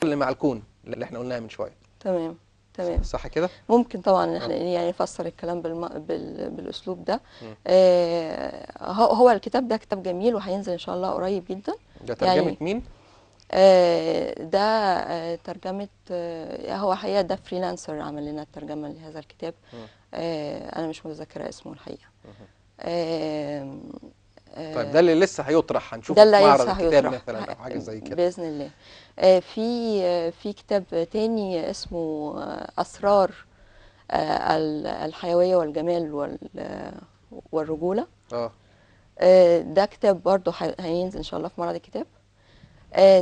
اللي مع الكون اللي احنا قلناها من شويه. تمام تمام. صح كده؟ ممكن طبعا ان احنا يعني نفسر الكلام بالاسلوب ده. مم. هو الكتاب ده كتاب جميل وهينزل ان شاء الله قريب جدا. ده ترجمه يعني مين؟ ده ترجمة، هو حقيقة ده فريلانسر عمل لنا الترجمة لهذا الكتاب. مم. أنا مش متذكرة اسمه الحقيقة. مم. آه، طيب ده اللي لسه هيطرح، ده هنشوفه في اللي معرض لسه الكتاب هيطرح مثلا او حاجه زي كده. بإذن الله. في كتاب تاني اسمه أسرار الحيوية والجمال والرجولة. اه ده كتاب برضه هينزل إن شاء الله في معرض الكتاب.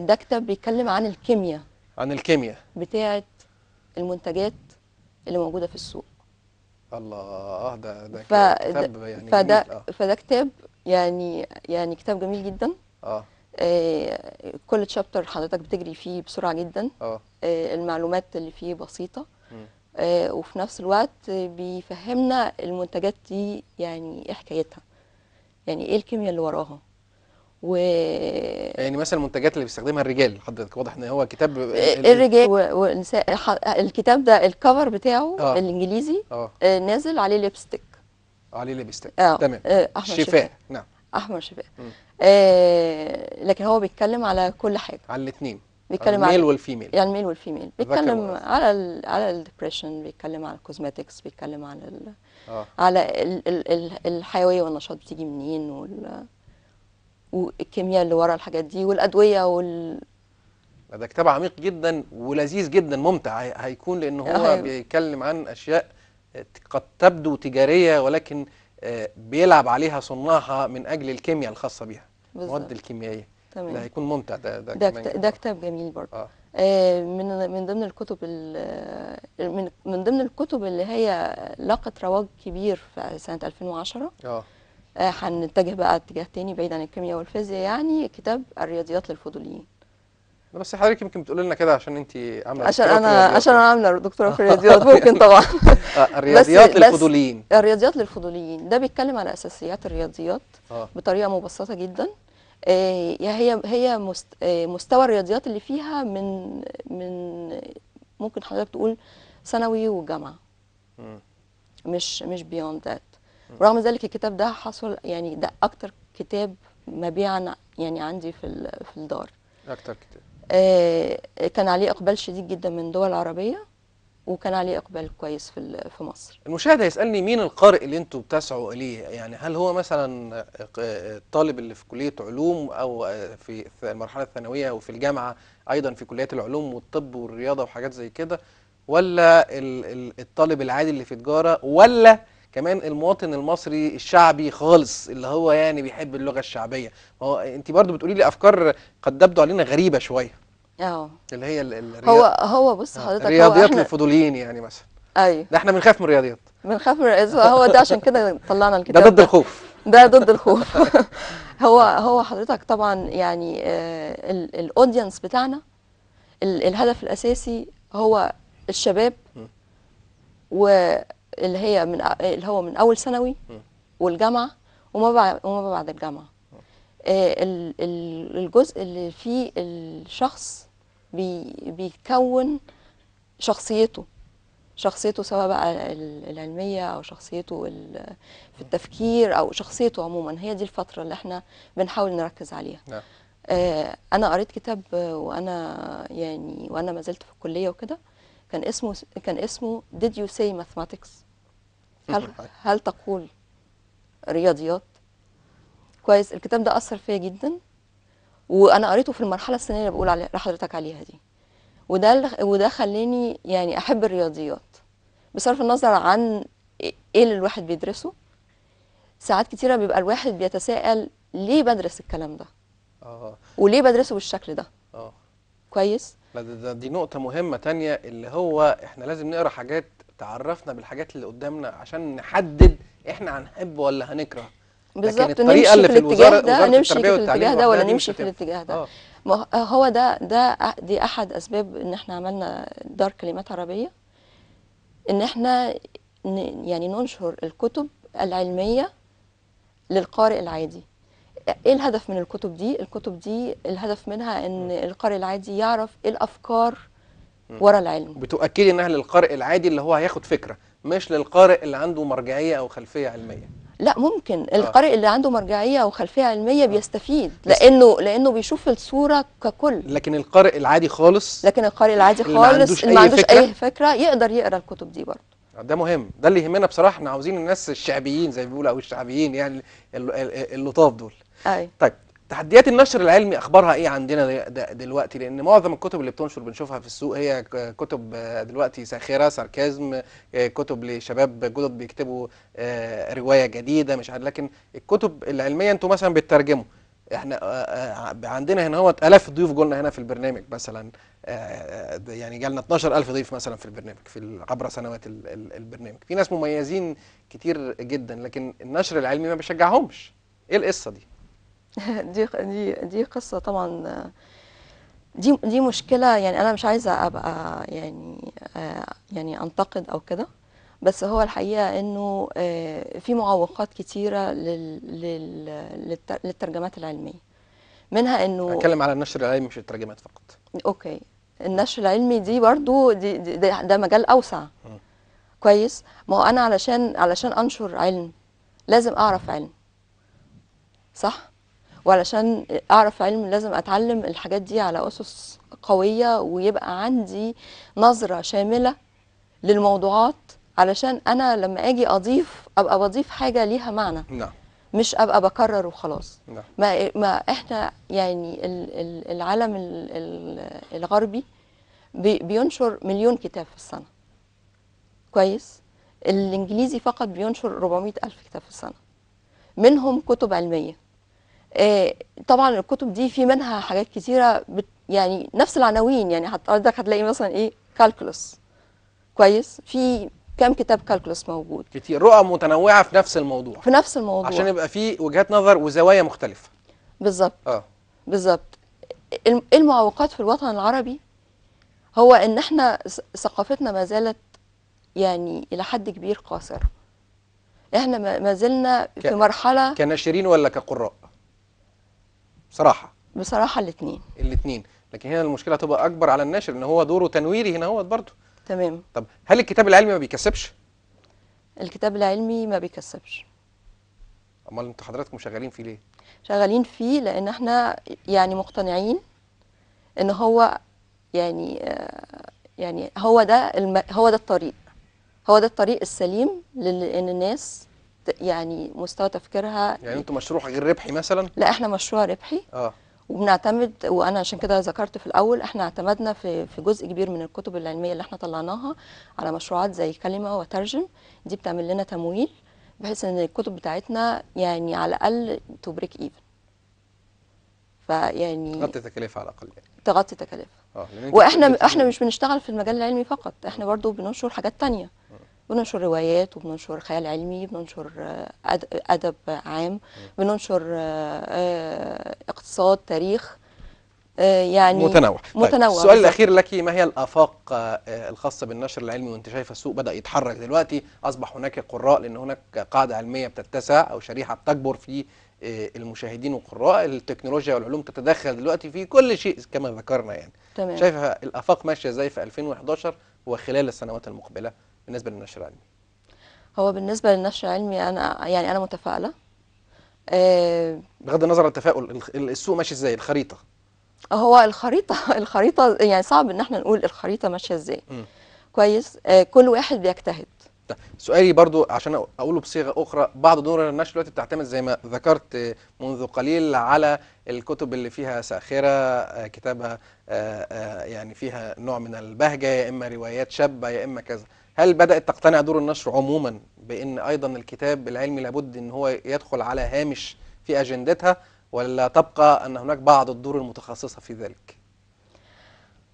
ده كتاب بيتكلم عن الكيمياء، عن الكيمياء بتاعة المنتجات اللي موجودة في السوق. الله. ده فده كتاب يعني فده جميل. فده كتاب يعني كتاب جميل جدا. اه كل تشابتر حضرتك بتجري فيه بسرعة جدا. اه المعلومات اللي فيه بسيطة. مم. وفي نفس الوقت بيفهمنا المنتجات دي يعني ايه حكايتها، يعني ايه الكيمياء اللي وراها. و يعني مثلا المنتجات اللي بيستخدمها الرجال، حضرتك واضح ان هو كتاب الرجال والنساء. الكتاب ده الكفر بتاعه اه الانجليزي اه نازل عليه ليبستيك. عليه لبستك. اه تمام. احمر شفاه. شفاء. نعم. احمر شفاء. مم. لكن هو بيتكلم على كل حاجه. على الاثنين، على بيتكلم الميل على والفيميل، يعني الميل والفيميل، الذكر بيتكلم والانثى. على الدبريشن، بيتكلم على الكوزماتكس، بيتكلم على اه على الحيويه والنشاط بتيجي منين، والكيمياء اللي ورا الحاجات دي، والادويه ده كتاب عميق جدا ولذيذ جدا ممتع هيكون، لان هو هي- بيتكلم عن اشياء قد تبدو تجاريه، ولكن بيلعب عليها صناعها من اجل الكيمياء الخاصه بيها، المواد بالظبط. الكيميائيه. ده تمام. هيكون ممتع، ده كمان ده جدا. كتاب جميل برضه. اه من ضمن الكتب من ضمن الكتب اللي هي لاقت رواج كبير في سنة 2010. اه هنتجه بقى اتجاه تاني بعيد عن الكيمياء والفيزياء، يعني كتاب الرياضيات للفضوليين. بس حضرتك يمكن بتقولي لنا كده عشان انت عامله عشان دكتوراه في انا الرياضيات عشان انا يعني. عامله دكتوراه في الرياضيات ممكن طبعا. الرياضيات بس للفضوليين. الرياضيات للفضوليين ده بيتكلم على اساسيات الرياضيات اه بطريقه مبسطه جدا. هي مستوى الرياضيات اللي فيها من ممكن حضرتك تقول ثانوي وجامعه، مم. مش beyond that. مم. ورغم ذلك الكتاب ده حصل، يعني ده اكتر كتاب مبيعا يعني عندي في الدار. اكتر كتاب. كان عليه اقبال شديد جدا من دول عربيه، وكان عليه اقبال كويس في مصر. المشاهد هيسألني مين القارئ اللي انتوا بتسعوا اليه؟ يعني هل هو مثلا الطالب اللي في كلية علوم، او في المرحلة الثانوية وفي الجامعة ايضا في كليات العلوم والطب والرياضة وحاجات زي كده، ولا الطالب العادي اللي في تجارة، ولا كمان المواطن المصري الشعبي خالص اللي هو يعني بيحب اللغة الشعبية؟ ما هو انت برضو بتقولي لي افكار قد تبدو علينا غريبة شوية، اه اللي هي هو بص حضرتك، هو الرياضيات احنا للفضوليين يعني مثلا. ايوه ده احنا بنخاف من الرياضيات. بنخاف من الرئيس، هو ده عشان كده طلعنا ده الكتاب ضد ده. الخوف. ده ضد الخوف. هو حضرتك طبعا يعني الاودينس بتاعنا، الهدف الاساسي هو الشباب، م. اللي هو من اول ثانوي م. والجامعه وما بعد الجامعه. الجزء اللي فيه الشخص بيكون شخصيته سواء بقى العلمية أو شخصيته في التفكير أو شخصيته عموما. هي دي الفترة اللي احنا بنحاول نركز عليها. نعم. أنا قريت كتاب وأنا ما زلت في الكلية وكده، كان اسمه Did you say mathematics؟ هل تقول رياضيات؟ كويس. الكتاب ده أثر فيا جدا، وأنا قريته في المرحلة السنية اللي بقول لحضرتك عليها دي. وده خلاني يعني أحب الرياضيات بصرف النظر عن ايه اللي الواحد بيدرسه. ساعات كتيرة بيبقى الواحد بيتساءل ليه بدرس الكلام ده، اه وليه بدرسه بالشكل ده. اه كويس. لا، دي نقطة مهمة تانية، اللي هو احنا لازم نقرا حاجات تعرفنا بالحاجات اللي قدامنا عشان نحدد احنا هنحب ولا هنكره. لكن بالظبط، الطريقة نمشي اللي في في الاتجاه ده، وزارة نمشي التربية في والتعليم الاتجاه ده لوحدها ولا دي مش نمشي في هتنفع. الاتجاه ده. اه ما هو دي احد اسباب ان احنا عملنا دار كلمات عربية، ان احنا يعني ننشر الكتب العلمية للقارئ العادي. ايه الهدف من الكتب دي؟ الكتب دي الهدف منها ان القارئ العادي يعرف ايه الافكار ورا العلم. بتؤكدي انها للقارئ العادي اللي هو هياخد فكره، مش للقارئ اللي عنده مرجعيه او خلفيه علميه. لا، ممكن اه القارئ اللي عنده مرجعيه او خلفيه علميه اه بيستفيد، بس لانه بيشوف الصوره ككل. لكن القارئ العادي خالص لكن القارئ العادي اللي ما خالص عندوش اللي ما اي عندوش فكره، اي فكره يقدر يقرا الكتب دي برضه. ده مهم، ده اللي يهمنا بصراحه. احنا عاوزين الناس الشعبيين زي ما بيقولوا، او الشعبيين يعني اللطاف دول. اي. طيب تحديات النشر العلمي اخبارها ايه عندنا دلوقتي؟ لان معظم الكتب اللي بتنشر بنشوفها في السوق هي كتب دلوقتي ساخره، ساركازم، كتب لشباب جدد بيكتبوا روايه جديده مش عارف. لكن الكتب العلميه انتوا مثلا بتترجموا، احنا عندنا هنا هو الاف ضيوف جولنا هنا في البرنامج مثلا، يعني جالنا 12000 ضيف مثلا في البرنامج في عبر سنوات البرنامج. في ناس مميزين كتير جدا، لكن النشر العلمي ما بيشجعهمش. ايه القصه دي؟ دي قصه طبعا. دي مشكله، يعني انا مش عايزه ابقى يعني انتقد او كده، بس هو الحقيقه انه في معوقات كتيره للترجمات العلميه، منها انه هتكلم على النشر العلمي مش الترجمات فقط. اوكي. النشر العلمي دي برضو ده مجال اوسع. كويس. ما هو انا علشان انشر علم لازم اعرف علم، صح؟ وعلشان اعرف علم لازم اتعلم الحاجات دي على اسس قوية، ويبقى عندي نظرة شاملة للموضوعات، علشان انا لما اجي ابقى بضيف حاجة ليها معنى، نعم. مش ابقى بكرر وخلاص. نعم. ما احنا يعني العالم الغربي بينشر 1,000,000 كتاب في السنة. كويس. الانجليزي فقط بينشر 400,000 كتاب في السنة، منهم كتب علمية. طبعا الكتب دي في منها حاجات كتيرة يعني نفس العناوين، يعني حضرتك هتلاقي مثلا ايه كالكولس. كويس. في كام كتاب كالكولس موجود؟ كتير، رؤى متنوعة في نفس الموضوع، في نفس الموضوع، عشان يبقى في وجهات نظر وزوايا مختلفة. بالظبط. بالظبط. المعوقات في الوطن العربي هو ان احنا ثقافتنا ما زالت يعني الى حد كبير قاصرة. احنا ما زلنا في مرحلة كناشرين ولا كقراء؟ بصراحة الاثنين. لكن هنا المشكلة تبقى اكبر على الناشر، ان هو دوره تنويري هنا هو برضه. تمام. طب هل الكتاب العلمي ما بيكسبش؟ الكتاب العلمي ما بيكسبش. امال انتوا حضراتكم شغالين فيه ليه؟ شغالين فيه لان احنا يعني مقتنعين ان هو يعني هو ده الطريق، هو ده الطريق السليم لان الناس يعني مستوى تفكيرها. يعني انتوا مشروع غير ربحي مثلا؟ لا، احنا مشروع ربحي. وبنعتمد، وانا عشان كده ذكرت في الاول احنا اعتمدنا في جزء كبير من الكتب العلميه اللي احنا طلعناها على مشروعات زي كلمه وترجم. دي بتعمل لنا تمويل بحيث ان الكتب بتاعتنا يعني على الاقل تبريك ايفن، فيعني تغطي تكاليفها على الاقل، يعني تغطي تكاليفها. واحنا مش بنشتغل في المجال العلمي فقط، احنا برضو بننشر حاجات تانية. بننشر روايات، وبننشر خيال علمي، بننشر أدب عام، بننشر اقتصاد، تاريخ، يعني متنوع. متنوع. طيب السؤال الأخير لك، ما هي الآفاق الخاصة بالنشر العلمي وانت شايفة السوق بدأ يتحرك دلوقتي، أصبح هناك قراء، لأن هناك قاعدة علمية بتتسع أو شريحة بتكبر في المشاهدين والقراء، التكنولوجيا والعلوم تتدخل دلوقتي في كل شيء كما ذكرنا يعني. تمام. شايفة الآفاق ماشية ازاي في 2011 وخلال السنوات المقبلة بالنسبة للنشر العلمي؟ هو بالنسبة للنشر العلمي أنا متفائلة. بغض النظر عن التفاؤل، السوق ماشي ازاي؟ الخريطة هو الخريطة يعني صعب ان احنا نقول الخريطة ماشية ازاي. كويس. كل واحد بيجتهد. سؤالي برضو عشان اقوله بصيغه اخرى، بعض دور النشر دلوقتي بتعتمد زي ما ذكرت منذ قليل على الكتب اللي فيها ساخره، كتابها يعني فيها نوع من البهجه، يا اما روايات شابه يا اما كذا. هل بدات تقتنع دور النشر عموما بان ايضا الكتاب العلمي لابد ان هو يدخل على هامش في اجندتها، ولا تبقى ان هناك بعض الدور المتخصصه في ذلك؟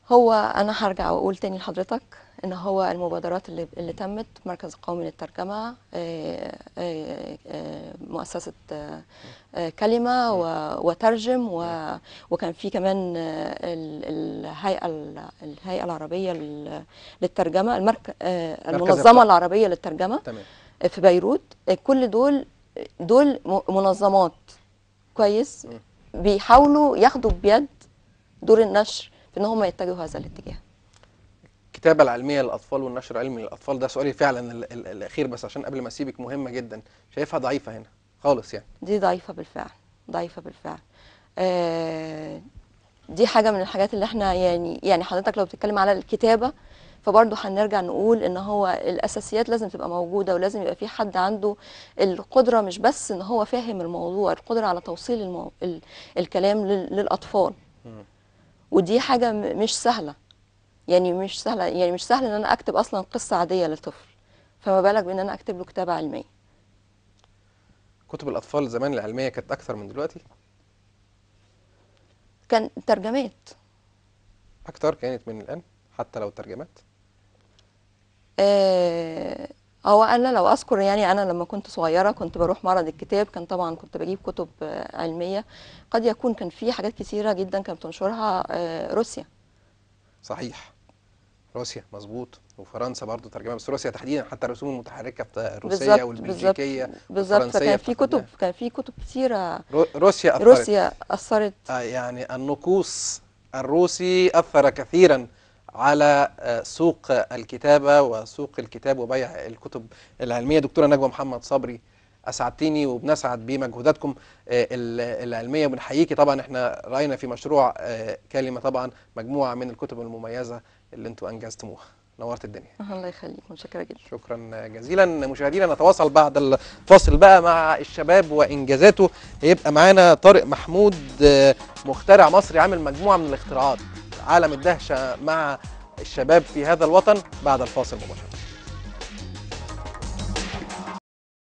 هو انا هرجع واقول تاني لحضرتك ان هو المبادرات اللي تمت، مركز القومي للترجمه، مؤسسه كلمه وترجم، وكان في كمان الهيئه العربيه للترجمه، المنظمه العربيه للترجمه. تمام. في بيروت. كل دول منظمات كويس، بيحاولوا ياخدوا بيد دور النشر في ان هم يتجهوا هذا الاتجاه. الكتابة العلمية للأطفال والنشر العلمي للأطفال، ده سؤالي فعلا الأخير، بس عشان قبل ما أسيبك مهمة جدا، شايفها ضعيفة هنا خالص يعني؟ دي ضعيفة بالفعل، ضعيفة بالفعل. دي حاجة من الحاجات اللي احنا يعني حضرتك لو بتتكلم على الكتابة، فبرضه هنرجع نقول ان هو الاساسيات لازم تبقى موجودة، ولازم يبقى في حد عنده القدرة، مش بس ان هو فاهم الموضوع، القدرة على توصيل الكلام للاطفال. ودي حاجة مش سهلة، يعني مش سهل ان انا اكتب اصلا قصة عادية للطفل، فما بالك بان انا اكتب له كتابة علمية. كتب الأطفال زمان العلمية كانت أكثر من دلوقتي؟ كان ترجمات. أكتر كانت من الآن حتى لو ترجمات؟ هو انا لو اذكر، يعني انا لما كنت صغيره كنت بروح معرض الكتاب، كان طبعا كنت بجيب كتب علميه. قد يكون كان في حاجات كثيره جدا كانت بتنشرها روسيا. صحيح، روسيا مظبوط، وفرنسا برضو ترجمة، بس روسيا تحديدا حتى الرسوم المتحركة بتاع الروسية بالظبط بالظبط والبلجيكية بالظبط. والفرنسية فكان في افتقدناها. كتب كثيره. روسيا أثرت. روسيا اثرت. يعني النقوص الروسي أثر كثيرا على سوق الكتابة وسوق الكتاب وبيع الكتب العلمية. دكتورة نجوى محمد صبري، أسعدتيني وبنسعد بمجهوداتكم العلمية، وبنحييكي. طبعا احنا رأينا في مشروع كلمة طبعا مجموعة من الكتب المميزة اللي انتوا أنجزتموها. نورت الدنيا. الله يخليك، متشكره جدا. شكرا جزيلا. مشاهدينا نتواصل بعد الفاصل بقى مع الشباب وإنجازاته. هيبقى معانا طارق محمود، مخترع مصري عامل مجموعة من الاختراعات، عالم الدهشة مع الشباب في هذا الوطن، بعد الفاصل مباشرة.